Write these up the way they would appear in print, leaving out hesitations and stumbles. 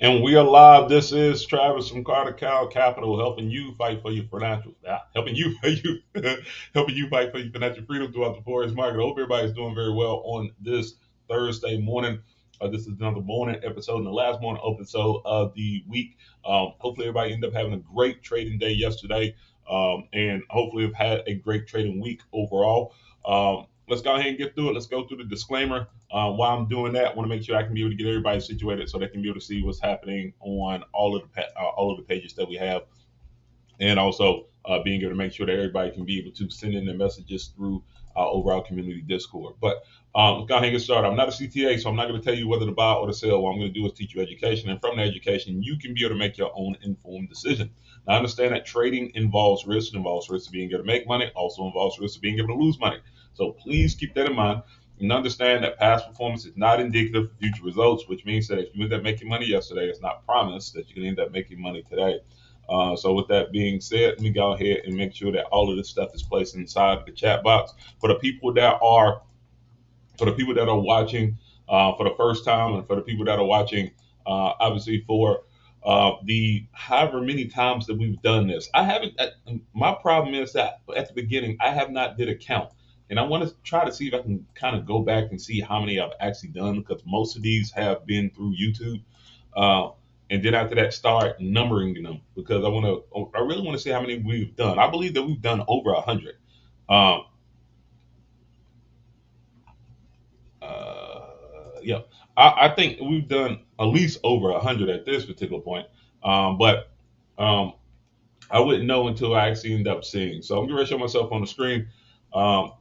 And we are live. This is Travis from Carter Cow Capital, helping you fight for your helping you fight for your financial freedom throughout the forex market. I hope everybody's doing very well on this Thursday morning. This is another morning episode and the last morning episode of the week. Hopefully, everybody ended up having a great trading day yesterday, and hopefully, have had a great trading week overall. Let's go ahead and get through it. Let's go through the disclaimer. While I'm doing that, I want to make sure I can be able to get everybody situated so they can be able to see what's happening on all of the pages that we have, and also being able to make sure that everybody can be able to send in their messages through our overall community Discord. But let's go ahead and get started. I'm not a CTA, so I'm not going to tell you whether to buy or to sell. What I'm going to do is teach you education, and from the education, you can be able to make your own informed decision. Now, I understand that trading involves risk. It involves risk of being able to make money, also involves risk of being able to lose money. So please keep that in mind and understand that past performance is not indicative of future results, which means that if you end up making money yesterday, it's not promised that you can end up making money today. So with that being said, let me go ahead and make sure that all of this stuff is placed inside the chat box for the people that are watching for the first time, and for the people that are watching obviously for the however many times that we've done this. I haven't. My problem is that at the beginning I have not did a count, and I want to try to see if I can kind of go back and see how many I've actually done, because most of these have been through YouTube. Uh, and then after that, start numbering them, because I really want to see how many we've done. I believe that we've done over 100. Um, uh, yeah, I think we've done at least over 100 at this particular point. But um, I wouldn't know until I actually end up seeing. So I'm going to show myself on the screen. Um,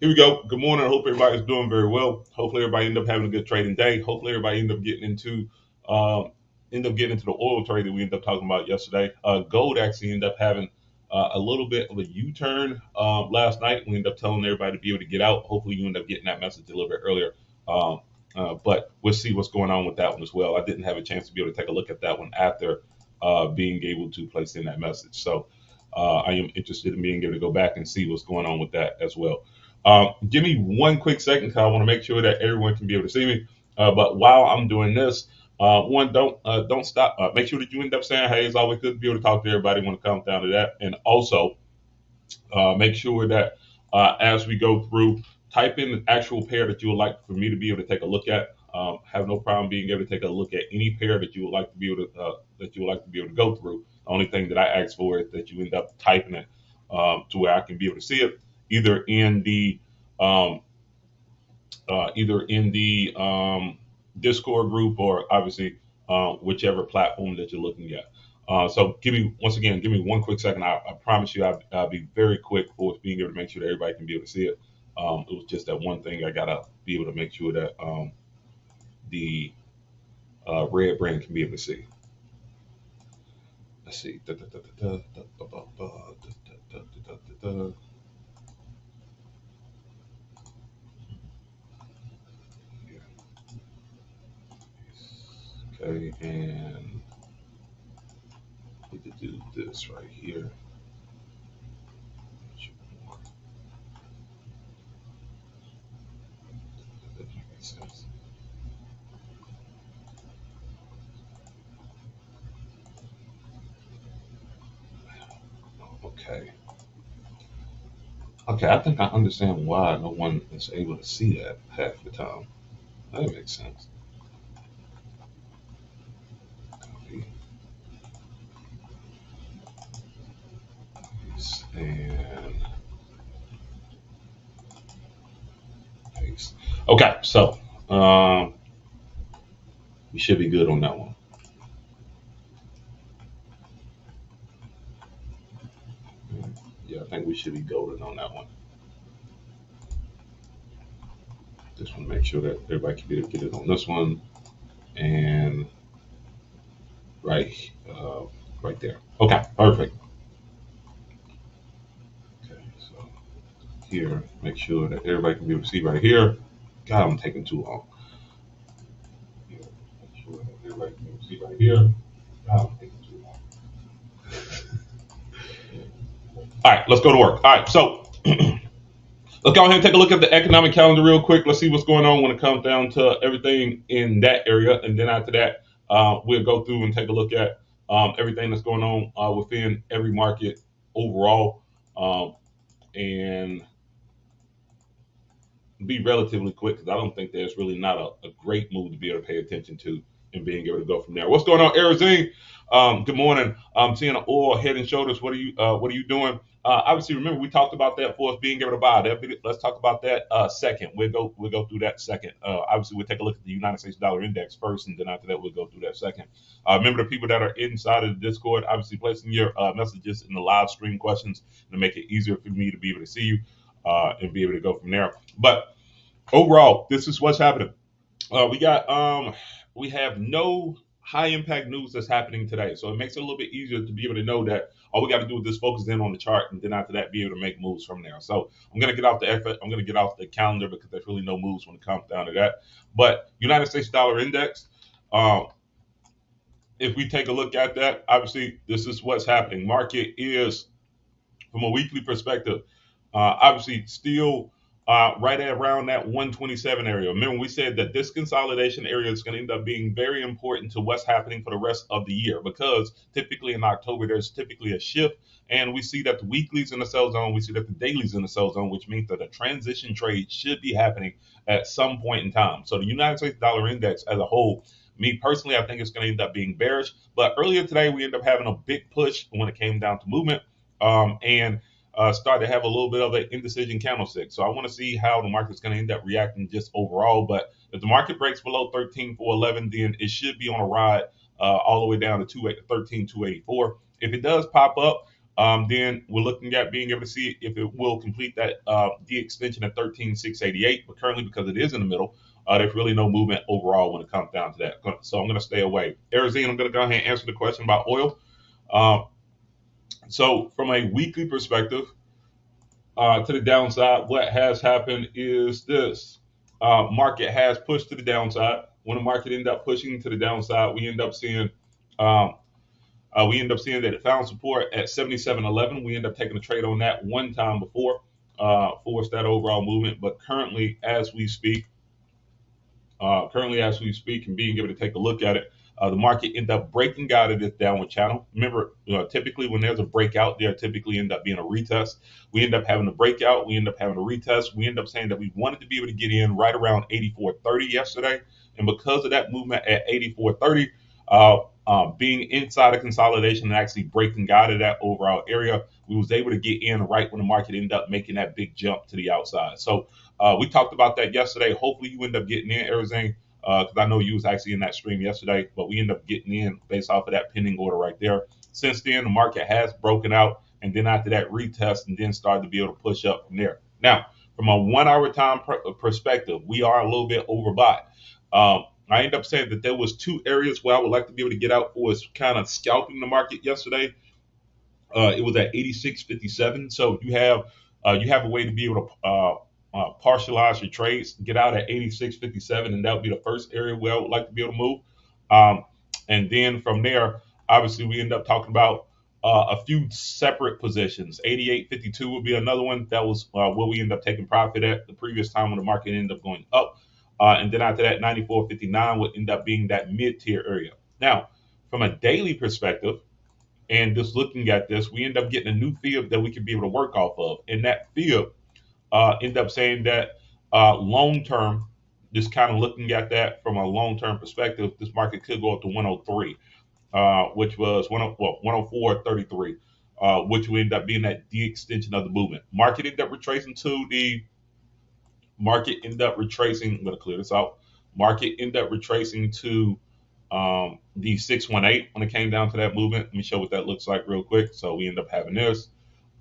Here we go. Good morning. I hope everybody's doing very well. Hopefully everybody end up having a good trading day. Hopefully everybody um, end up getting into the oil trade that we ended up talking about yesterday. Gold actually ended up having a little bit of a U-turn last night. We ended up telling everybody to be able to get out. Hopefully you end up getting that message a little bit earlier. But we'll see what's going on with that one as well. I didn't have a chance to be able to take a look at that one after being able to place in that message. So I am interested in being able to go back and see what's going on with that as well. Give me one quick second, because I want to make sure that everyone can be able to see me. But while I'm doing this, don't stop. Make sure that you end up saying, "Hey, it's always good to be able to talk to everybody when it comes down to that." And also, make sure that as we go through, type in the actual pair that you would like for me to be able to take a look at. Have no problem being able to take a look at any pair that you would like to be able to go through. The only thing that I ask for is that you end up typing it to where I can be able to see it, either in the um, Discord group, or obviously whichever platform that you're looking at. So give me one quick second. I promise you I'll be very quick for being able to make sure that everybody can be able to see it. It was just that one thing I gotta be able to make sure that the red brand can be able to see. Let's see. Okay, and need to do this right here. Okay. Okay, I think I understand why no one is able to see that half the time. That makes sense. Copy, paste, and paste. Okay, so um, we should be good on that one. Yeah, I think we should be golden on that one. Just want to make sure that everybody can be able to get it on this one, and right, uh, right there. Okay, perfect. Okay, so here, make sure that everybody can be able to see right here. God, I'm taking too long. Here, make sure that everybody can be able to see right here. God, I'm taking too long. All right, let's go to work. All right, so let's go ahead and take a look at the economic calendar real quick. Let's see what's going on when it comes down to everything in that area. And then after that, we'll go through and take a look at everything that's going on within every market overall, and be relatively quick because I don't think there's really not a great move to be able to pay attention to and being able to go from there. What's going on, Arizona? Good morning. I'm seeing an oil head and shoulders. What are you doing? Obviously, remember we talked about that for us being able to buy. Let's talk about that second. We'll go through that second. Obviously, we'll take a look at the United States dollar index first, and then after that, we'll go through that second. Remember the people that are inside of the Discord, obviously placing your messages in the live stream questions to make it easier for me to be able to see you and be able to go from there. But overall, this is what's happening. We have no high impact news that's happening today, so it makes it a little bit easier to be able to know that all we got to do is just focus in on the chart, and then after that, be able to make moves from there. So I'm gonna get off the effort. I'm gonna get off the calendar because there's really no moves when it comes down to that. But United States dollar index. If we take a look at that, obviously this is what's happening. Market is, from a weekly perspective, obviously still right at around that 127 area. Remember, we said that this consolidation area is going to end up being very important to what's happening for the rest of the year, because typically in October there's typically a shift, and we see that the weeklies in the sell zone, we see that the dailies in the sell zone, which means that a transition trade should be happening at some point in time. So the United States dollar index as a whole, me personally, I think it's going to end up being bearish. But earlier today, we ended up having a big push when it came down to movement. And start to have a little bit of an indecision candlestick. So I want to see how the market's going to end up reacting just overall. But if the market breaks below 13,411, then it should be on a ride all the way down to 13,284. If it does pop up, then we're looking at being able to see if it will complete that the extension at 13,688. But currently, because it is in the middle, there's really no movement overall when it comes down to that. So I'm going to stay away. Arizona, I'm going to go ahead and answer the question about oil. So from a weekly perspective, to the downside, what has happened is this: market has pushed to the downside. When the market ended up pushing to the downside, we end up seeing that it found support at 77.11. We end up taking a trade on that one time before, forced that overall movement. But currently, as we speak, and being able to take a look at it, the market end up breaking out of this downward channel. Remember, typically when there's a breakout, there typically end up being a retest. We end up having a breakout. We end up having a retest. We end up saying that we wanted to be able to get in right around 84.30 yesterday. And because of that movement at 84.30, being inside of consolidation and actually breaking out of that overall area, we was able to get in right when the market ended up making that big jump to the outside. So we talked about that yesterday. Hopefully you end up getting in, Arizona, because I know you was actually in that stream yesterday, but we end up getting in based off of that pending order right there. Since then, the market has broken out, and then after that retest, and then started to be able to push up from there. Now, from a 1 hour time perspective, we are a little bit overbought. I end up saying that there was two areas where I would like to be able to get out for, is kind of scalping the market yesterday. It was at 86.57. So you have a way to be able to partialize your trades, get out at 86.57, and that would be the first area where I would like to be able to move. And then from there, obviously, we end up talking about a few separate positions. 88.52 would be another one. That was where we end up taking profit at the previous time when the market ended up going up. And then after that, 94.59 would end up being that mid-tier area. Now, from a daily perspective, and just looking at this, we end up getting a new fib that we can be able to work off of. And that fib end up saying that long term, just kind of looking at that from a long term perspective, this market could go up to 103, which was 104.33, which would end up being that de-extension of the movement. Market ended up retracing. I'm going to clear this out. Market ended up retracing to the 618 when it came down to that movement. Let me show what that looks like real quick. So we end up having this.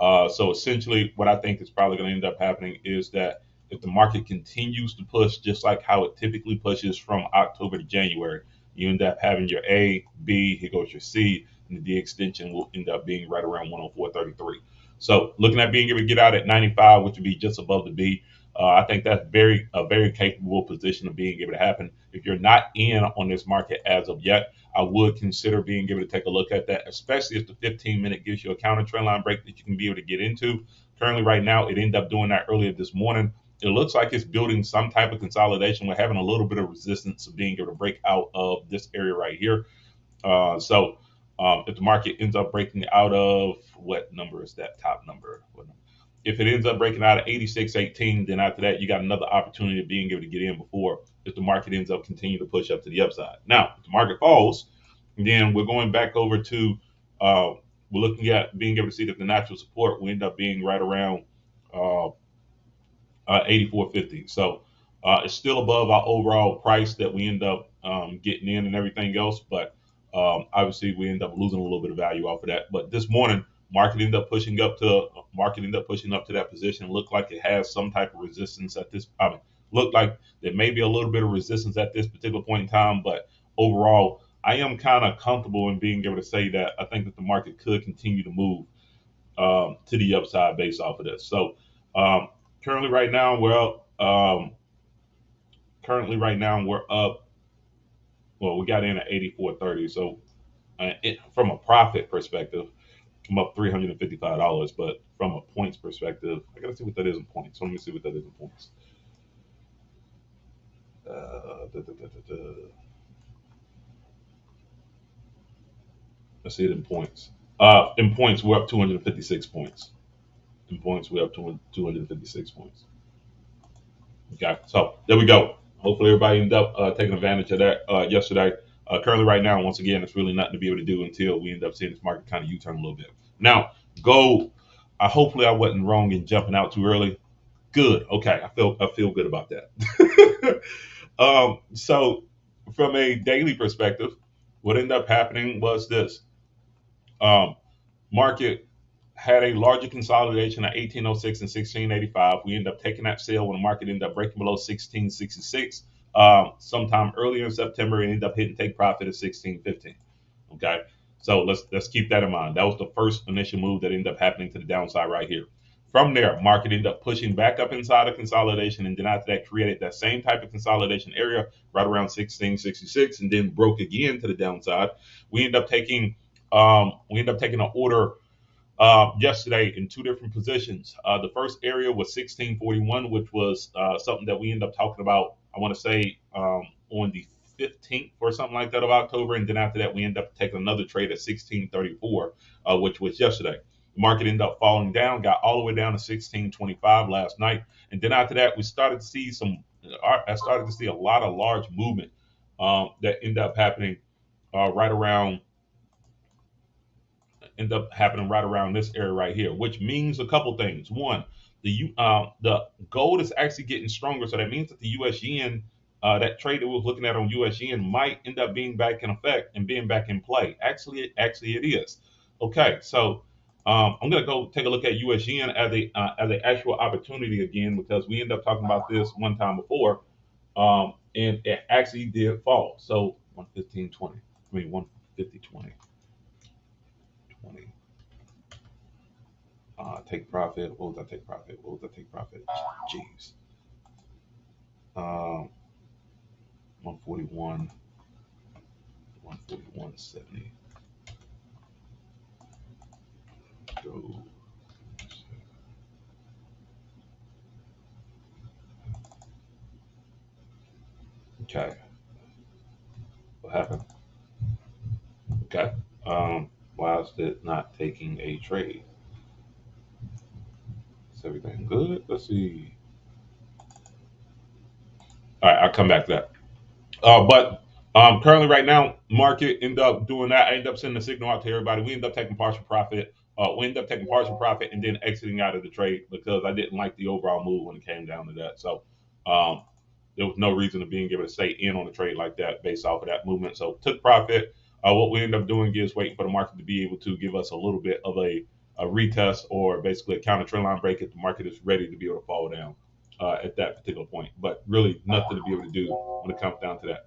So essentially, what I think is probably going to end up happening is that if the market continues to push just like how it typically pushes from October to January, you end up having your A, B, here goes your C, and the D extension will end up being right around 104.33. So looking at being able to get out at 95, which would be just above the B, I think that's a very capable position of being able to happen. If you're not in on this market as of yet, I would consider being able to take a look at that, especially if the 15-minute gives you a counter trend line break that you can be able to get into. Currently, right now, it ended up doing that earlier this morning. it looks like it's building some type of consolidation. We're having a little bit of resistance of being able to break out of this area right here. So if the market ends up breaking out of, what number is that top number? If it ends up breaking out of 86.18, then after that, you got another opportunity of being able to get in before if the market ends up continuing to push up to the upside. Now, if the market falls, then we're going back over to, we're looking at being able to see that the natural support will end up being right around uh, 84.50. So it's still above our overall price that we end up getting in and everything else, but obviously we end up losing a little bit of value off of that. But this morning, market ended up pushing up to that position. Looked like it has some type of resistance at this. I mean, looked like there may be a little bit of resistance at this particular point in time, but overall, I am kind of comfortable in being able to say that I think that the market could continue to move to the upside based off of this. So um, currently, right now, we're up. We're up. Well, we got in at 84.30. So from a profit perspective, I'm up $355. But from a points perspective, I gotta see what that is in points. So let me see what that is in points. Da, da, da, da. Let's see it in points. In points, we're up 256 points. In points, we're up to 256 points. Okay, so there we go. Hopefully, everybody ended up taking advantage of that yesterday. Currently, right now, once again, it's really nothing to be able to do until we end up seeing this market kind of U-turn a little bit. Now, gold. Hopefully, I wasn't wrong in jumping out too early. Good. Okay, I feel good about that. So, from a daily perspective, what ended up happening was this: um, market had a larger consolidation at 1806 and 1685. We ended up taking that sale when the market ended up breaking below 1666. Sometime earlier in September, it ended up hitting take profit at 1615. Okay, so let's keep that in mind. That was the first initial move that ended up happening to the downside right here. From there, market ended up pushing back up inside of consolidation, and then after that, created that same type of consolidation area right around 1666, and then broke again to the downside. We ended up taking an order yesterday in two different positions. The first area was 1641, which was something that we ended up talking about, I want to say, on the 15th or something like that of October. And then after that, we ended up taking another trade at 1634, which was yesterday. The market ended up falling down, got all the way down to 1625 last night. And then after that, I started to see a lot of large movement that ended up happening right around end up happening right around this area right here, which means a couple things. One, the gold is actually getting stronger, so that means that the U.S. yen, that trade that we were looking at on U.S. yen, might end up being back in effect and being back in play. Actually, it is. Okay, so I'm gonna go take a look at U.S. yen as an actual opportunity again because we ended up talking about this one time before, and it actually did fall. So 115.20. I mean 150.20. 20. Take profit. What was I take profit? Jeez. 141, 141.70. Go. Okay. What happened? Okay. Why is it not taking a trade? Is everything good? Let's see. All right, I'll come back to that. But currently, right now, market end up doing that. I end up sending a signal out to everybody. We end up taking partial profit. And then exiting out of the trade because I didn't like the overall move when it came down to that. So um, there was no reason to being able to stay in on the trade like that based off of that movement. So took profit. What we end up doing is waiting for the market to be able to give us a little bit of a retest or basically a counter trend line break if the market is ready to be able to fall down at that particular point. But really nothing to be able to do when it comes down to that.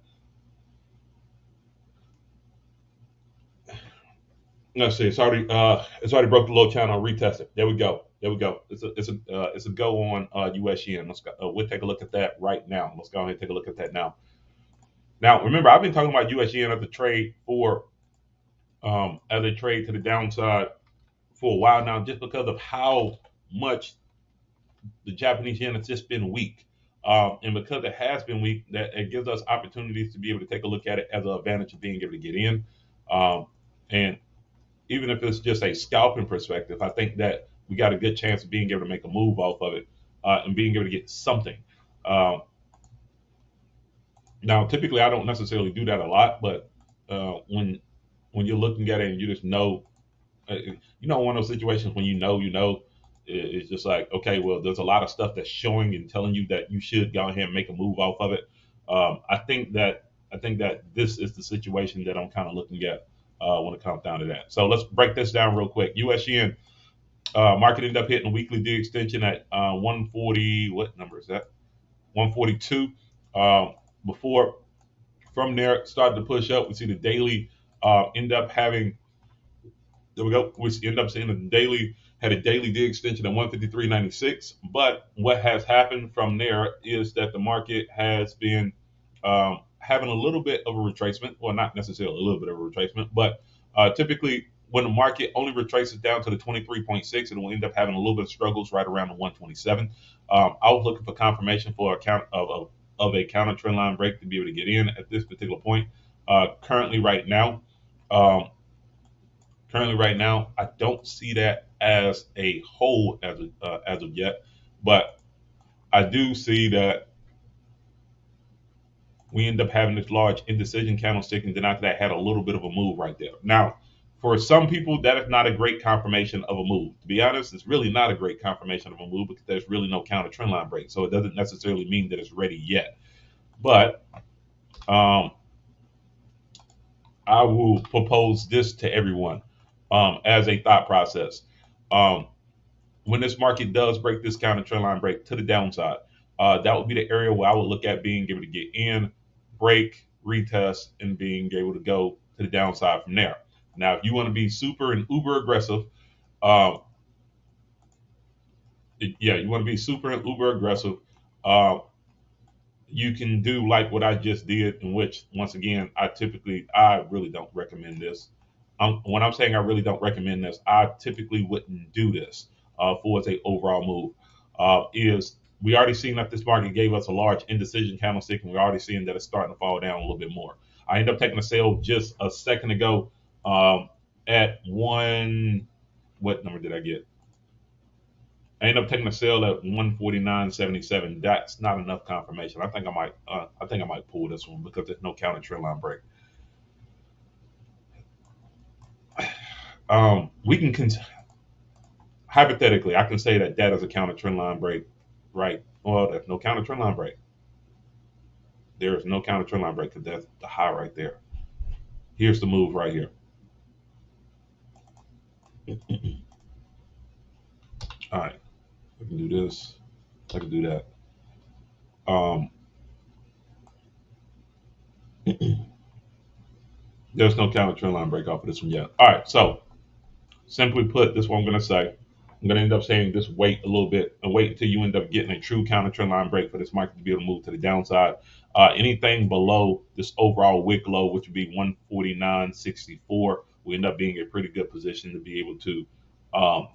Let's see. It's already broke the low channel. Retest it. There we go. It's a go on U.S. yen. We'll take a look at that right now. Let's go ahead and take a look at that now. Now remember, I've been talking about U.S. yen as a trade to the downside for a while now, just because of how much the Japanese yen has just been weak. And because it has been weak, that it gives us opportunities to be able to take a look at it as an advantage of being able to get in. And even if it's just a scalping perspective, I think that we got a good chance of being able to make a move off of it and being able to get something. Um, Now, typically, I don't necessarily do that a lot, but when you're looking at it and you just know, one of those situations when it's just like, okay, well, there's a lot of stuff that's showing and telling you that you should go ahead and make a move off of it. I think that this is the situation that I'm kind of looking at when it comes down to that. So let's break this down real quick. U.S. yen market ended up hitting a weekly D extension at 140. What number is that? 142. Before from there started to push up. We see the daily end up having, there we go. We end up seeing the daily had a daily D extension at 153.96. But what has happened from there is that the market has been having a little bit of a retracement. Well, not necessarily a little bit of a retracement, but typically when the market only retraces down to the 23.6, it will end up having a little bit of struggles right around the 127. I was looking for confirmation for a count of a counter trend line break to be able to get in at this particular point. Currently, right now, um, I don't see that as a whole as of yet, but I do see that we end up having this large indecision candlestick, and then after that had a little bit of a move right there. Now, for some people, that is not a great confirmation of a move. To be honest, it's really not a great confirmation of a move because there's really no counter trend line break. So it doesn't necessarily mean that it's ready yet. But um, I will propose this to everyone as a thought process. Um, when this market does break this counter trend line break to the downside, that would be the area where I would look at being able to get in, break, retest, and being able to go to the downside from there. Now, if you want to be super and uber aggressive, um, you want to be super and uber aggressive. Uh, you can do like what I just did, in which once again I really don't recommend this. When I'm saying I really don't recommend this, I typically wouldn't do this for as a overall move. Is we already seen that this market gave us a large indecision candlestick, and we're already seeing that it's starting to fall down a little bit more. I ended up taking a sale just a second ago at one. What number did I get? I ended up taking a sale at 149.77. That's not enough confirmation. I think I might pull this one because there's no counter trend line break. We can hypothetically, I can say that that is a counter trend line break, right? Well, there's no counter trend line break. There is no counter trend line break because that's the high right there. Here's the move right here. All right, I can do this. I can do that. Um, there's no counter trend line break off of this one yet. All right, so simply put, this is what I'm going to say. I'm going to end up saying just wait a little bit and wait until you end up getting a true counter trend line break for this market to be able to move to the downside. Anything below this overall wick low, which would be 149.64, will end up being a pretty good position to be able to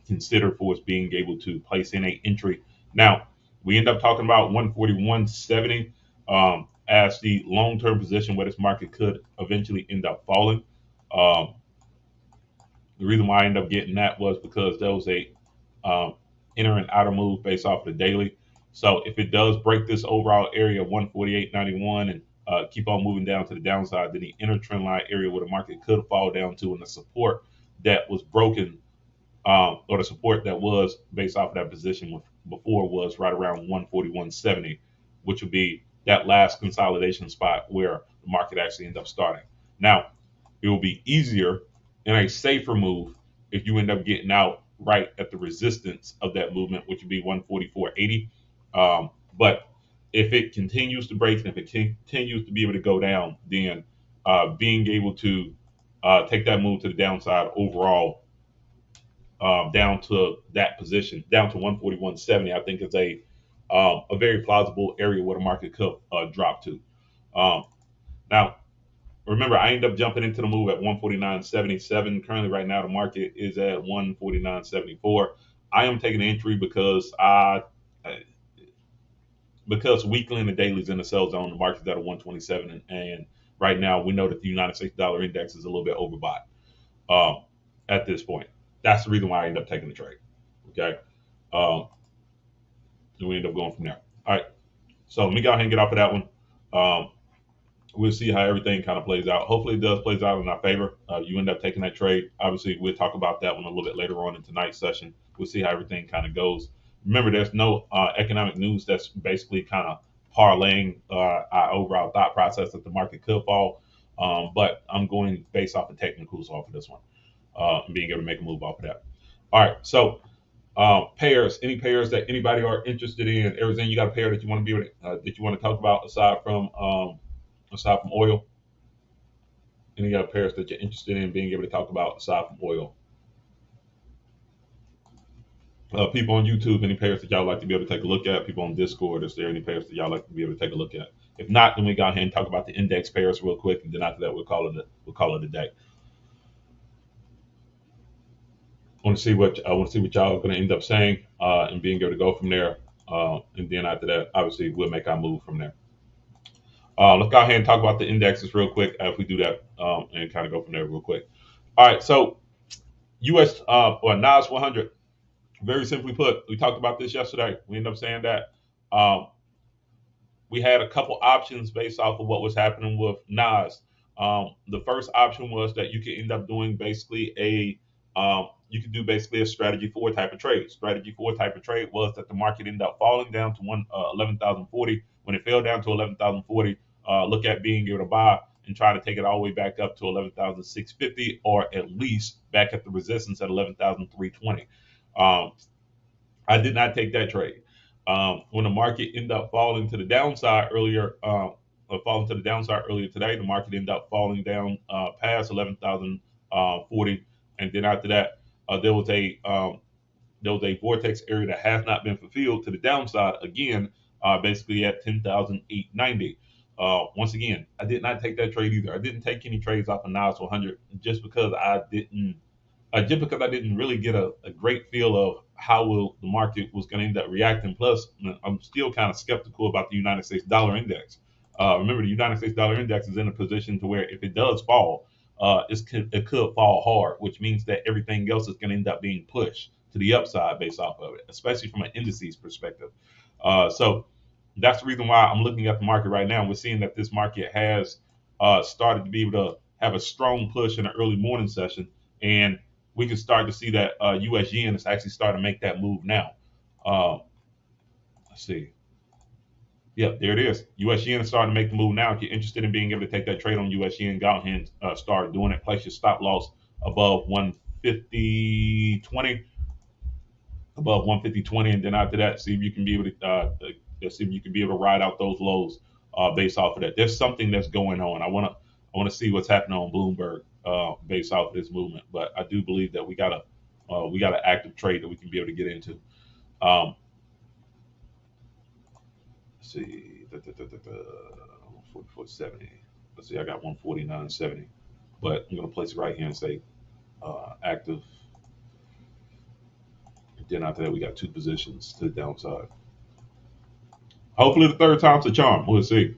consider for us being able to place in a entry. Now, we end up talking about 141.70 as the long-term position where this market could eventually end up falling. Um, the reason why I ended up getting that was because there was a um, inner and outer move based off of the daily. So if it does break this overall area of 148.91 and keep on moving down to the downside, then the inner trend line area where the market could fall down to, and the support that was broken, or the support that was based off of that position before was right around 141.70, which would be that last consolidation spot where the market actually ended up starting. Now, it will be easier and a safer move if you end up getting out right at the resistance of that movement, which would be 144.80. But if it continues to break and if it continues to be able to go down, then being able to take that move to the downside overall, down to that position, down to 141.70, I think is a very plausible area where the market could drop to. Um, Now, remember, I ended up jumping into the move at 149.77. Currently, right now, the market is at 149.74. I am taking an entry because because weekly and the dailies in the sell zone, the market's at a 127, and right now we know that the United States dollar index is a little bit overbought at this point. That's the reason why I end up taking the trade. Okay, um, and we end up going from there. All right, so let me go ahead and get off of that one. Um, we'll see how everything kind of plays out. Hopefully, it does plays out in our favor. You end up taking that trade. Obviously, we'll talk about that one a little bit later on in tonight's session. We'll see how everything kind of goes. Remember, there's no economic news that's basically kind of parlaying our overall thought process that the market could fall. But I'm going based off the technicals off of this one and being able to make a move off of that. All right, so pairs, any pairs that anybody are interested in, everything you got a pair that you want to be able to, that you want to talk about aside from oil? Any other pairs that you're interested in being able to talk about aside from oil? People on YouTube, any pairs that y'all like to be able to take a look at? People on Discord, is there any pairs that y'all like to be able to take a look at? If not, then we go ahead and talk about the index pairs real quick, and then after that, we'll call it a day. I want to see what y'all are going to end up saying, and being able to go from there. And then after that, obviously, we'll make our move from there. Let's go ahead and talk about the indexes real quick if we do that, and kind of go from there real quick. All right, so U.S. Or NAS 100. Very simply put, we talked about this yesterday. We ended up saying that we had a couple options based off of what was happening with NAS. The first option was that you could end up doing basically you could do basically a strategy 4 type of trade. Strategy 4 type of trade was that the market ended up falling down to 11,040. When it fell down to 11,040, look at being able to buy and try to take it all the way back up to 11,650, or at least back at the resistance at 11,320. I did not take that trade. When the market ended up falling to the downside earlier, today, the market ended up falling down past 11,040, and then after that, there was a vortex area that has not been fulfilled to the downside again, basically at 10,890. Once again, I did not take that trade either. I didn't take any trades off of NAS 100 just because I didn't really get a great feel of how the market was going to end up reacting. Plus, I'm still kind of skeptical about the United States dollar index. Remember, the United States dollar index is in a position to where if it does fall, it could fall hard, which means that everything else is going to end up being pushed to the upside based off of it, especially from an indices perspective. So that's the reason why I'm looking at the market right now. We're seeing that this market has started to be able to have a strong push in the early morning session, and we can start to see that U.S. yen is actually starting to make that move now. Let's see. Yep, there it is. U.S. yen is starting to make the move now. If you're interested in being able to take that trade on U.S. yen, go ahead and start doing it. Place your stop loss above 150.20, above 150.20, and then after that, see if you can be able to ride out those lows based off of that. There's something that's going on. I want to see what's happening on Bloomberg based off of this movement, but I do believe that we got an active trade that we can be able to get into. Let's see, 44.70. Let's see, I got 149.70, but I'm gonna place it right here and say active. Then after that, we got 2 positions to the downside. Hopefully, the third time's a charm. We'll see.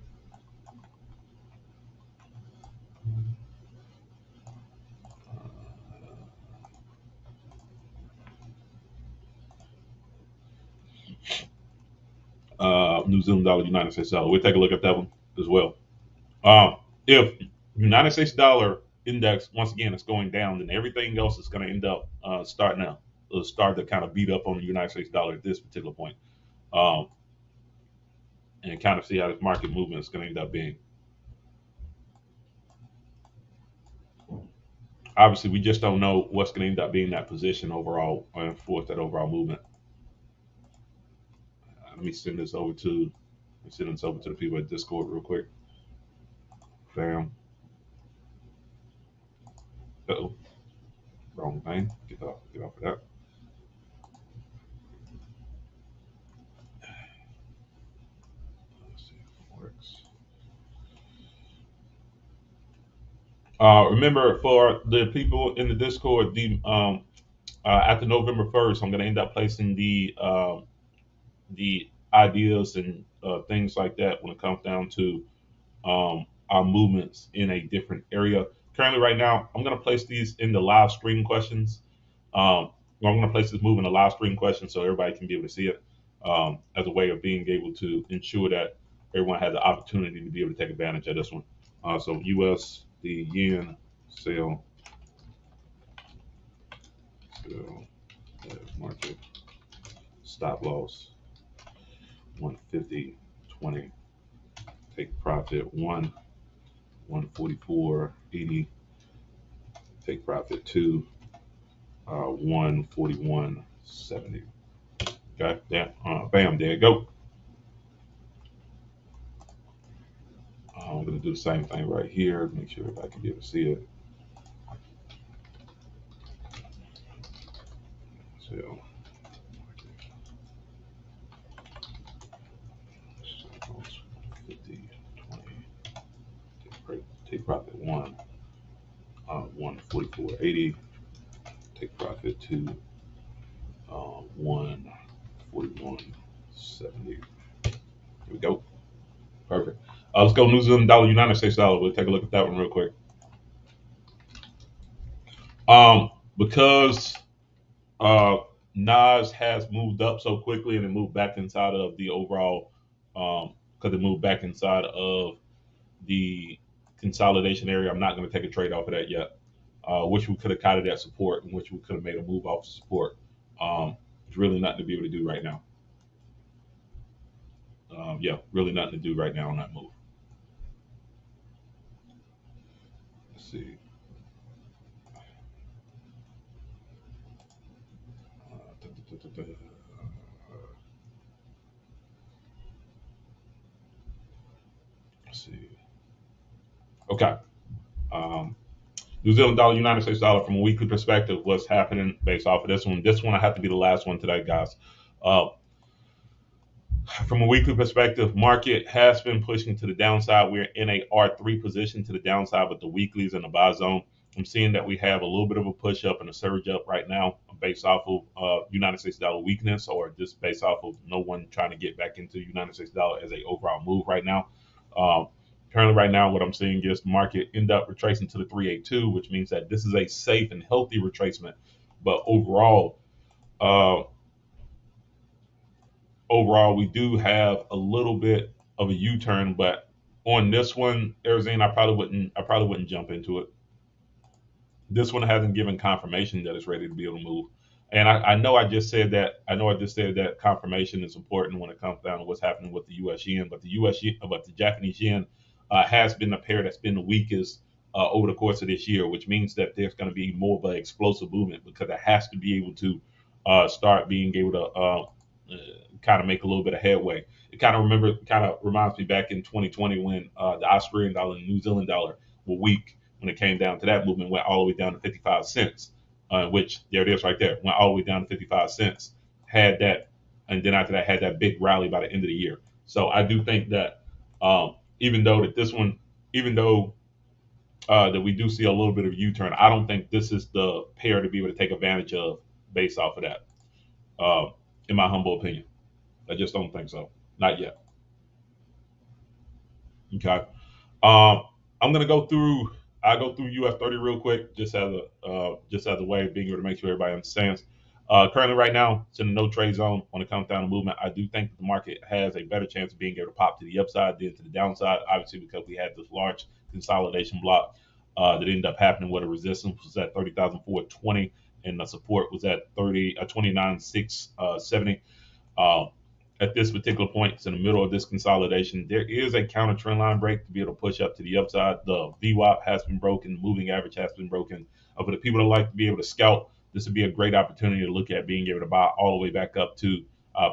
New Zealand dollar, United States dollar. We'll take a look at that one as well. If United States dollar index once again is going down, then everything else is going to end up start to kind of beat up on the United States dollar at this particular point, and kind of see how this market movement is going to end up being. Obviously, we just don't know what's going to end up being that position overall for that overall movement. Let me send this over to the people at Discord real quick. Fam. Uh-oh. Wrong thing. Get off of that. Let's see. Forex. Remember, for the people in the Discord, after November 1st, I'm going to end up placing the the ideas and things like that when it comes down to our movements in a different area. Currently, right now, I'm going to place these in the live stream questions. I'm going to place this move in the live stream questions so everybody can be able to see it as a way of being able to ensure that everyone has the opportunity to be able to take advantage of this one. So US, the yen, sell, market, stop loss, 150.20, take profit, 144.80, take profit, 2, 141.70. Okay, yeah, bam, there you go. I'm going to do the same thing right here. Make sure everybody can be able to see it. So, 50, 20, take profit 1, 144.80, take profit 2, 141.70. Here we go. Perfect. Let's go New Zealand dollar, United States dollar. We'll take a look at that one real quick. Because Nas has moved up so quickly and it moved back inside of the overall, because it moved back inside of the consolidation area. I'm not going to take a trade off of that yet. Wish we could have caught it at support, and wish we could have made a move off support. It's really nothing to be able to do right now. Yeah, really nothing to do right now on that move. Let's see. Let's see. Okay. New Zealand dollar, United States dollar from a weekly perspective, what's happening based off of this one. This one, I have to be the last one today, guys. From a weekly perspective, market has been pushing to the downside. We're in a R3 position to the downside with the weeklies in the buy zone. I'm seeing that we have a little bit of a push up and a surge up right now based off of United States dollar weakness, or just based off of no one trying to get back into United States dollar as a overall move right now. Currently, right now, what I'm seeing is the market end up retracing to the 382, which means that this is a safe and healthy retracement. But uh, overall, we do have a little bit of a U-turn. But on this one, Arizona, I probably wouldn't jump into it. This one hasn't given confirmation that it's ready to be able to move. And I know I just said that. I know I just said that confirmation is important when it comes down to what's happening with the U.S. yen. But the Japanese yen has been a pair that's been the weakest over the course of this year, which means that there's going to be more of an explosive movement because it has to be able to start being able to kind of make a little bit of headway. It kind of reminds me back in 2020 when the Australian dollar and New Zealand dollar were weak. When it came down to that movement, went all the way down to 55 cents, which there it is right there. Went all the way down to 55 cents. Had that, and then after that had that big rally by the end of the year. So I do think that even though that we do see a little bit of U-turn, I don't think this is the pair to be able to take advantage of based off of that. In my humble opinion, I just don't think so. Not yet. Okay. I'm gonna go through. I go through UF30 real quick, just as a way of being able to make sure everybody understands. Currently, right now, it's in the no trade zone when it comes down to movement. I do think that the market has a better chance of being able to pop to the upside than to the downside. Obviously, because we had this large consolidation block that ended up happening where the resistance was at 30,420 and the support was at 29,670. At this particular point, it's in the middle of this consolidation. There is a counter trend line break to be able to push up to the upside. The VWAP has been broken, the moving average has been broken. For the people that like to be able to scout, this would be a great opportunity to look at being able to buy all the way back up to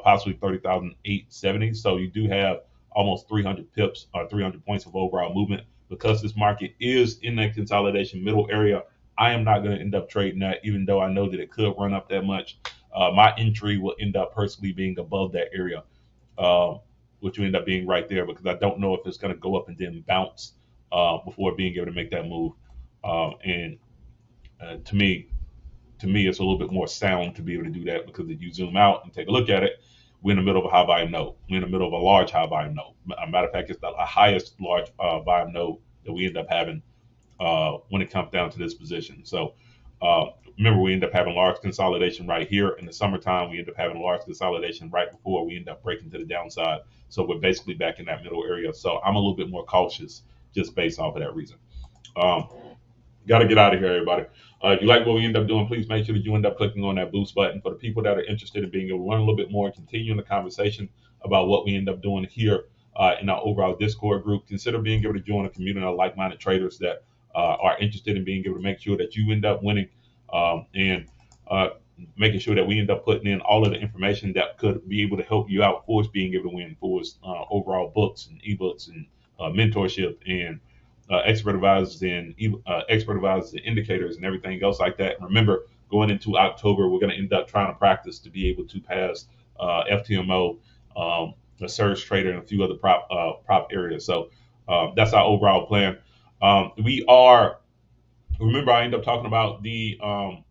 possibly 30,870. So you do have almost 300 pips or 300 points of overall movement. Because this market is in that consolidation middle area, I am not going to end up trading that, even though I know that it could run up that much. My entry will end up personally being above that area, which will end up being right there because I don't know if it's going to go up and then bounce before being able to make that move. And to me, it's a little bit more sound to be able to do that because if you zoom out and take a look at it, we're in the middle of a high volume node. We're in the middle of a large high volume node. A matter of fact, it's the highest large volume node that we end up having when it comes down to this position. So remember, we end up having large consolidation right here in the summertime. We end up having large consolidation right before we end up breaking to the downside. So we're basically back in that middle area. So I'm a little bit more cautious just based off of that reason. Got to get out of here, everybody. If you like what we end up doing, please make sure that you end up clicking on that boost button. For the people that are interested in being able to learn a little bit more and continue the conversation about what we end up doing here in our overall Discord group, consider being able to join a community of like-minded traders that are interested in being able to make sure that you end up winning and making sure that we end up putting in all of the information that could be able to help you out for us being able to win, for us overall books and ebooks and mentorship and expert advisors and indicators and everything else like that. And remember, going into October, we're going to end up trying to practice to be able to pass ftmo, the surge trader, and a few other prop areas. So that's our overall plan. Remember, I ended up talking about the FX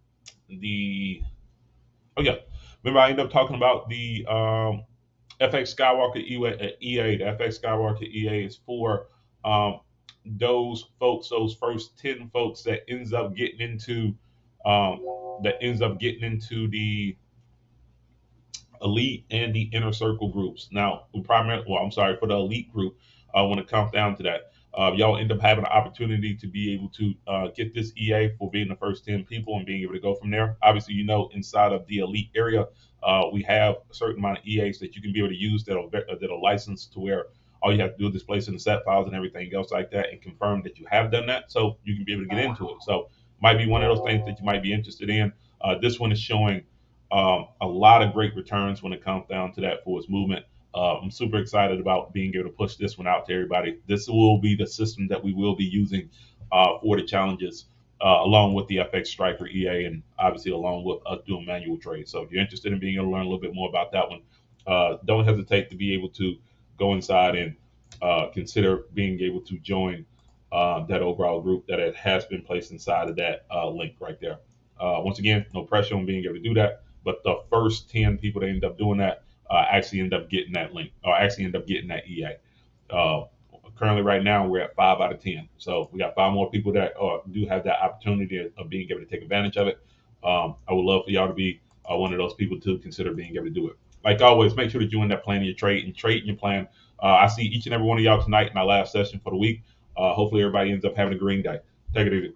Skywalker EA. The FX Skywalker EA is for those folks, those first 10 folks that ends up getting into the elite and the inner circle groups. Now, for the elite group, when it comes down to that, y'all end up having an opportunity to be able to get this EA for being the first 10 people and being able to go from there. Obviously, inside of the elite area, we have a certain amount of EAs that you can be able to use that are licensed to where all you have to do is just place in the set files and everything else like that and confirm that you have done that, so you can be able to get into it. So might be one of those things that you might be interested in. This one is showing a lot of great returns when it comes down to that for its movement. I'm super excited about being able to push this one out to everybody. This will be the system that we will be using for the challenges, along with the FX Striker EA, and obviously along with us doing manual trades. So if you're interested in being able to learn a little bit more about that one, don't hesitate to be able to go inside and consider being able to join that overall group that it has been placed inside of that link right there. Once again, no pressure on being able to do that, but the first 10 people that end up doing that actually end up getting that link, or actually end up getting that EA. Currently, right now, we're at 5 out of 10. So we got 5 more people that do have that opportunity of being able to take advantage of it. I would love for y'all to be one of those people to consider being able to do it. Like always, make sure that you end up planning your trade and trading your plan. I see each and every one of y'all tonight in our last session for the week. Hopefully, everybody ends up having a green day. Take it easy.